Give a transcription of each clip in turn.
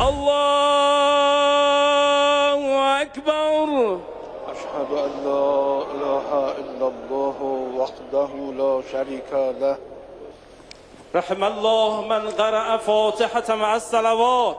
अल्लाहु अकबर। अशहदु अल्ला इलाहा इल्लल्लाह वहदहु ला शरीका लह। रहमल्लाहु मन क़रअ फ़ातिहत मअस सलावात।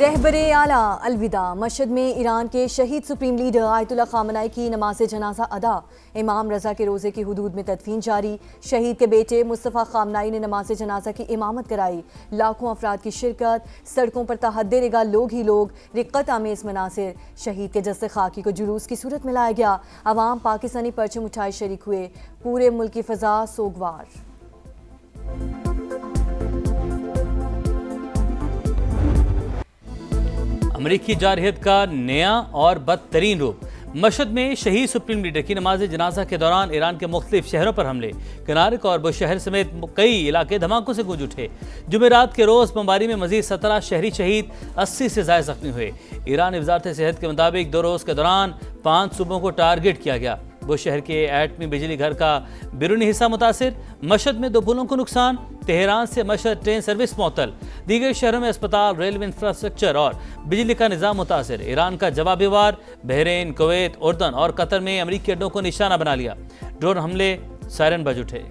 रहबरे आला अलविदा। मशहद में ईरान के शहीद सुप्रीम लीडर आयतुल्लाह खामनाई की नमाज जनाजा अदा। इमाम रजा के रोज़े की हुदूद में तदफीन जारी। शहीद के बेटे मुस्तफ़ा खामनाई ने नमाज जनाजा की इमामत कराई। लाखों अफराद की शिरकत। सड़कों पर तहद्दे रिगा लोग ही लोग। रिक्कत आमेज़ मनासिर। शहीद के जस्से खाकी को जुलूस की सूरत में लाया गया। अवाम पाकिस्तानी परचम उठाए शरीक हुए। पूरे मुल्क की फ़ज़ा सोगवार। अमरीकी जारहियत का नया और बदतरीन रूप। मशहद में शहीद सुप्रीम लीडर की नमाज जनाजा के दौरान ईरान के मुख्तलिफ शहरों पर हमले। किनारक और बुशहर समेत कई इलाके धमाकों से गूंज उठे। जुमेरात के रोज़ बमबारी में मजीद 17 शहरी शहीद, 80 से ज़ायद जख्मी हुए। ईरानी वजारत सेहत के मुताबिक 2 रोज़ के दौरान 5 सूबों को टारगेट किया गया। बुशहर के एटमी बिजली घर का बैरूनी हिस्सा मुतासिर। मशहद में 2 पुलों को नुकसान। तेहरान से मशहद ट्रेन सर्विस मुअत्तल। दीगर शहरों में अस्पताल, रेलवे इंफ्रास्ट्रक्चर और बिजली का निज़ाम मुतासिर। ईरान का जवाबी वार। बहरीन, कुवैत, उर्दन और कतर में अमरीकी अड्डों को निशाना बना लिया। ड्रोन हमले, सायरन बज उठे।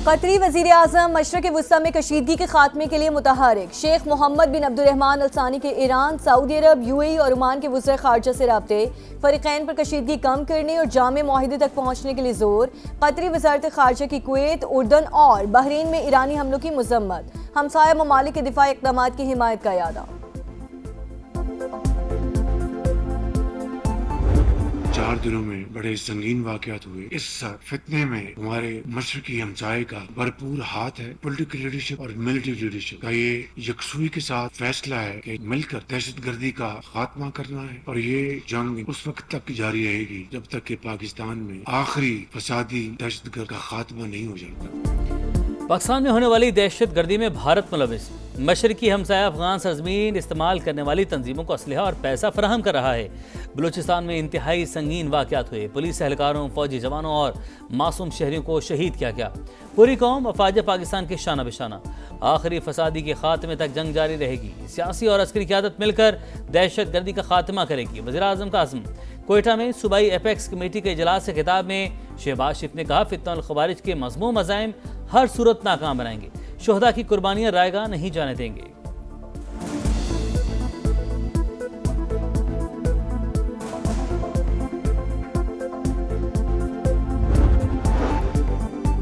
कतरी वज़ीर आज़म मशरक़ वुस्ता में कशीदगी के खात्मे के लिए मुतहरिक। शेख मोहम्मद बिन अब्दुर्रहमान अल सानी के ईरान, सऊदी अरब, UAE और ओमान के वज़ीर ख़ारजा से राब्ते। फ़रीक़ैन पर कशीदगी कम करने और जामे मुआहिदे तक पहुँचने के लिए जोर। कतरी वज़ारत ख़ारजा की कुवैत, उर्दन और बहरीन में ईरानी हमलों की मज़म्मत। हमसाया ममालिक के दिफाई इक़दामात की हिमायत का यादा। 4 दिनों में बड़े संगीन वाक़यात हुए। इस फितने में हमारे मशरकी हमसाये का भरपूर हाथ है। पॉलिटिकल लीडरशिप और मिलिट्री लीडरशिप का ये यकसुई के साथ फैसला है कि मिलकर दहशतगर्दी का खात्मा करना है। और ये जंग उस वक्त तक जारी रहेगी जब तक कि पाकिस्तान में आखिरी फसादी दहशतगर्द का खात्मा नहीं हो जाता। पाकिस्तान में होने वाली दहशत गर्दी में भारत मुलविस। मशरकी हमसाया अफगान सरजमीन इस्तेमाल करने वाली तंजीमों को असलहा और पैसा फराहम कर रहा है। बलूचिस्तान में इंतहाई संगीन वाक़यात हुए। पुलिस एहलकारों, फौजी जवानों और मासूम शहरियों को शहीद किया गया। पूरी कौम अफवाज पाकिस्तान के शाना बिशाना। आखिरी फसादी के खात्मे तक जंग जारी रहेगी। सियासी और अस्करी क़यादत मिलकर दहशत गर्दी का खात्मा करेगी। वज़ीर आज़म का अज़्म। कोयटा में सूबाई एपेक्स कमेटी के इजलास से खिताब में शहबाज शरीफ ने कहा, फितना खवारिज के मज़मूम अज़ाइम हर सूरत नाकाम बनाएंगे। शोहदा की कुर्बानियां रायगा नहीं जाने देंगे।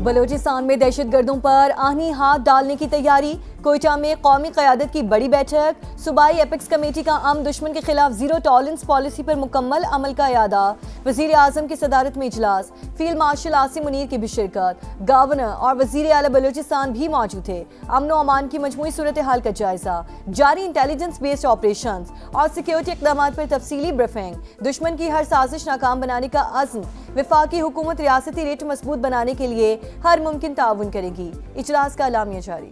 बलोचिस्तान में दहशतगर्दों पर आनी हाथ डालने की तैयारी। कोयटा में कौमी क़यादत की बड़ी बैठक। सूबाई एपेक्स कमेटी का दुश्मन के खिलाफ ज़ीरो टॉलरेंस पॉलिसी पर मुकम्मल अमल का यादा। वज़ीर आज़म की सदारत में इजलास। फील्ड मार्शल आसिम मुनीर की भी शिरकत। गवर्नर और वज़ीर आला बलोचिस्तान भी मौजूद थे। अमन व अमान की मजमूई सूरत हाल का जायजा। जारी इंटेलिजेंस बेस्ड ऑपरेशन और सिक्योरिटी इक़दाम पर तफसीली ब्रीफिंग। दुश्मन की हर साजिश नाकाम बनाने का अज़्म। वफाकी हुकूमत रियासती रेट मजबूत बनाने के लिए हर मुमकिन ताउन करेगी। इजलास का एलामिया जारी।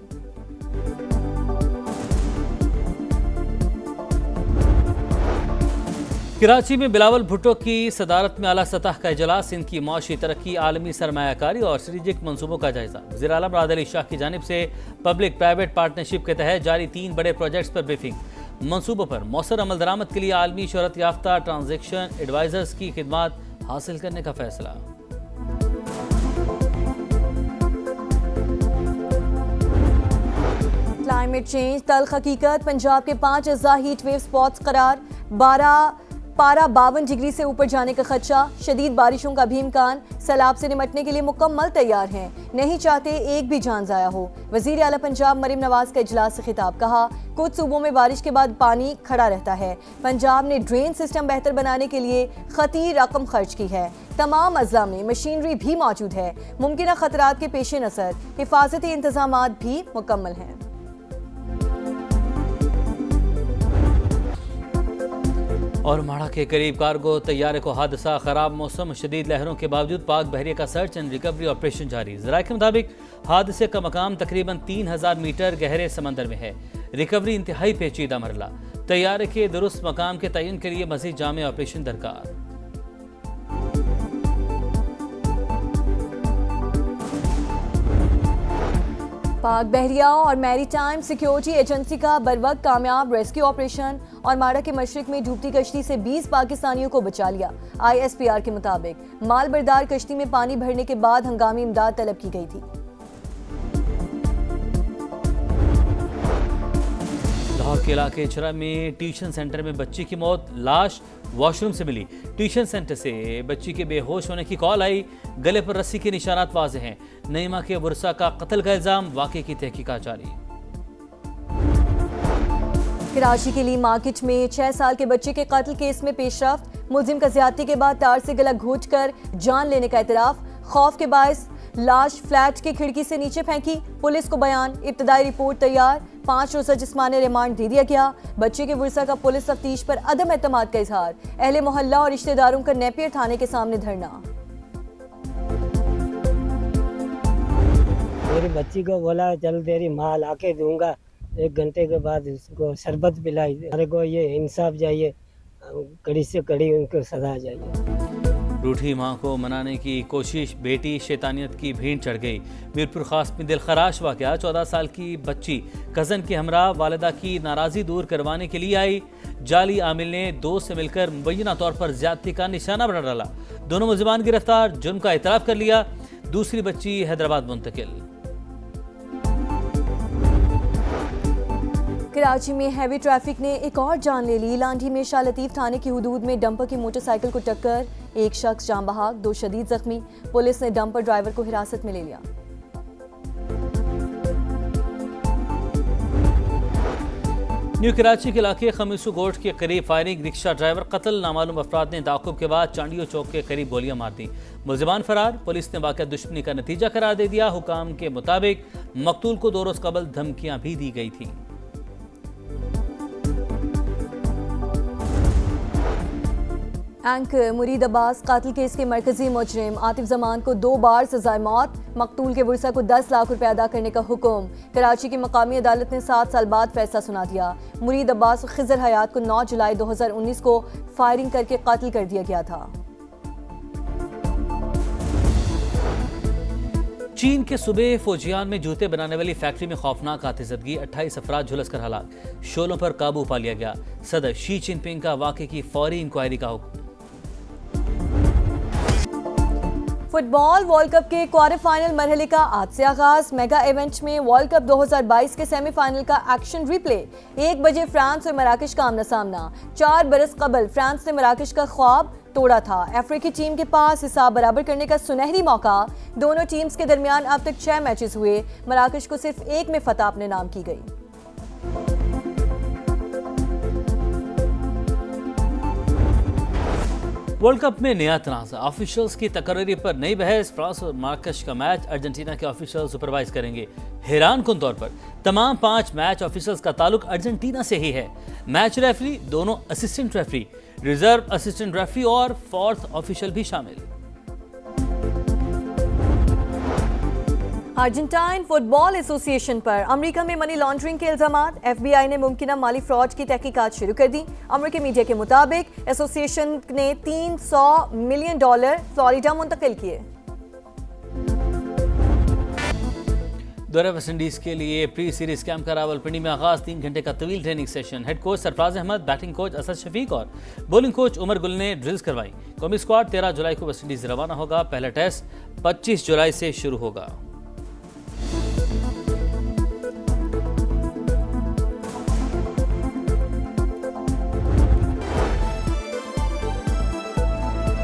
कराची में बिलावल भुट्टो की सदारत में आला सतह का इजलास। इनकी मौशी तरक्की, आलमी सरमायाकारी और स्ट्रेटेजिक मंसूबों का जायजा। वज़ीर आला मुराद अली शाह की जानिब से पब्लिक प्राइवेट पार्टनरशिप के तहत जारी 3 बड़े प्रोजेक्ट्स पर ब्रीफिंग। मंसूबों पर मौसर अमल दरामद के लिए आलमी शोहरत याफ्ता ट्रांजेक्शन एडवाइजर्स की खिदमात हासिल करने का फैसला। क्लाइमेट चेंज तल्ख हकीकत। पंजाब के 5 अज़ा हीट वेव स्पॉट्स करार। 52 डिग्री से ऊपर जाने का खदशा। शदीद बारिशों का भी इम्कान। सैलाब से निमटने के लिए मुकम्मल तैयार हैं। नहीं चाहते एक भी जान ज़ाया हो। वज़ीर आला पंजाब मरीम नवाज का इजलास से खिताब। कहा, कुछ सूबों में बारिश के बाद पानी खड़ा रहता है। पंजाब ने ड्रेन सिस्टम बेहतर बनाने के लिए खतीर रकम खर्च की है। तमाम अज़ला में मशीनरी भी मौजूद है। मुमकिन खतरात के पेश नज़र हिफाजती इंतजाम भी मुकम्मल हैं। और माड़ा के करीब कार्गो तैयारे को हादसा। खराब मौसम, शदीद लहरों के बावजूद पाक बहरिया का सर्च एंड रिकवरी ऑपरेशन जारी। ज़राए के मुताबिक हादसे का मकाम तकरीबन 3000 मीटर गहरे समंदर में है। रिकवरी इंतहाई पेचीदा मरला। तैयारे के दुरुस्त मकाम के तयन के लिए मजीद जामे ऑपरेशन दरकार। पाक बहरिया और मैरीटाइम सिक्योरिटी एजेंसी का बरवक्त कामयाब रेस्क्यू ऑपरेशन और माड़ा के मशरिक में डूबती कश्ती से 20 पाकिस्तानियों को बचा लिया। ISPR के मुताबिक माल बरदार कश्ती में पानी भरने के बाद हंगामी इमदाद तलब की गई थी। लाहौर के इलाके चरा में ट्यूशन सेंटर में बच्ची की मौत, लाश वॉशरूम से मिली। ट्यूशन सेंटर से बच्ची के बेहोश होने की कॉल आई, गले पर रस्सी के निशानात वाज़ेह हैं। नईमा के बुरसा का कत्ल का इल्जाम, वाक़े की तहकीकात जारी। कराची के ली मार्केट में 6 साल के बच्चे के कत्ल केस में पेशरफ्त, मुलजिम का ज्यादती के बाद तार से गला घोंचकर जान लेने का इतराफ। खौफ के बायस लाश फ्लैट की खिड़की से नीचे फेंकी, पुलिस को बयान, इब्तदाई रिपोर्ट तैयार। 5 रोज़ा जिस्मानी रिमांड दे दिया गया। बच्चे के बुरसा का पुलिस तफ्तीश पर अदम एतमाद का इजहार, अहले मोहल्ला और रिश्तेदारों का नेपियर थाने के सामने धरना। मेरी बच्ची को बोला चल तेरी माँ ला के दूंगा, 1 घंटे के बाद उसको शरबत पिलाई। हमारे को ये इंसाफ चाहिए, कड़ी से कड़ी उनको सजा चाहिए। रूठी मां को मनाने की कोशिश, बेटी शैतानियत की भीड़ चढ़ गई। मीरपुर खास में दिलखराश वाक़या, 14 साल की बच्ची कज़न के हमरा वालिदा की नाराज़ी दूर करवाने के लिए आई। जाली आमिल ने दोस्त से मिलकर मुबैना तौर पर ज्यादती का निशाना बना डाला। दोनों मुलज़िमान गिरफ्तार, जुर्म का इतराफ़ कर लिया। दूसरी बच्ची हैदराबाद मुंतकिल। कराची में हैवी ट्रैफिक ने एक और जान ले ली। लांढी में शाह लतीफ थाने की हुदूद में डंपर की मोटरसाइकिल को टक्कर, 1 शख्स जान बहाक, 2 शदीद जख्मी। पुलिस ने डंपर ड्राइवर को हिरासत में ले लिया। न्यू कराची के इलाके खमीसू गोट के करीब फायरिंग, रिक्शा ड्राइवर कत्ल। नामालूम अफराद ने ताक़ुब के बाद चांडियो चौक के करीब गोलियां मार दी। मुलज़िमान फरार, पुलिस ने वाक़या दुश्मनी का नतीजा करार दे दिया। हुकाम के मुताबिक मकतूल को 2 रोज़ कबल धमकियां भी दी गई थी। एंकर मुरीद अब्बास कातिल केस के मरकजी मुजरिम आतिफ जमान को 2 बार सजाए मौत। मकतूल के बुरसा को 10 लाख रुपए अदा करने का हुक्म। कराची की मकामी अदालत ने 7 साल बाद फैसला सुना दिया। मुरीद अब्बास और खिजर हयात को 9 जुलाई 2019 को फायरिंग करके कातिल कर दिया गया था। चीन के सूबे फौजियान में जूते बनाने वाली फैक्ट्री में खौफनाक आतिशबाजी, 28 अफराद झुलसकर हलाक। शोलों पर काबू पा लिया गया। सदर शी जिनपिंग का वाक़े की फौरी इंक्वायरी का हुक्म। फुटबॉल वर्ल्ड कप के क्वार्टर फाइनल मरहले का आज से आगाज। मेगा इवेंट में वर्ल्ड कप 2022 के सेमीफाइनल का एक्शन रिप्ले। 1 बजे फ्रांस और मराकश का आमना सामना। 4 बरस कबल फ्रांस ने मराकश का ख्वाब तोड़ा था। अफ्रीकी टीम के पास हिसाब बराबर करने का सुनहरी मौका। दोनों टीम्स के दरमियान अब तक 6 मैचेस हुए। मराकश को सिर्फ 1 में फतह अपने नाम की गई। वर्ल्ड कप में नया तनाज़ा, ऑफिशियल्स की तकर्री पर नई बहस। फ्रांस और मराकश का मैच अर्जेंटीना के ऑफिशियल सुपरवाइज करेंगे। हैरान कुन तौर पर तमाम 5 मैच ऑफिशियल्स का ताल्लुक अर्जेंटीना से ही है। मैच रेफरी, दोनों assistant referee, reserve assistant referee और 4th ऑफिशियल भी शामिल। अर्जेंटाइन फुटबॉल एसोसिएशन पर अमेरिका में मनी लॉन्ड्रिंग के इल्जामात। FBI ने मुमकिन माली फ्रॉड की तहकीकात शुरू कर दी। अमेरिकी मीडिया के मुताबिक एसोसिएशन ने $300 मिलियन फ्लोरिडा मुंतकिल किए। दौरे वेस्ट इंडीज के लिए प्री सीरीज कैंप का रावलपिंडी में आगाज। 3 घंटे का तवील training session. Head coach Sarfaraz Ahmed, batting coach Asad Shafiq और बॉलिंग कोच उमर गुल ने ड्रिल्स करवाई। कौमी स्क्वाड 13 जुलाई को वेस्ट इंडीज रवाना होगा। पहला टेस्ट 25 जुलाई से शुरू होगा।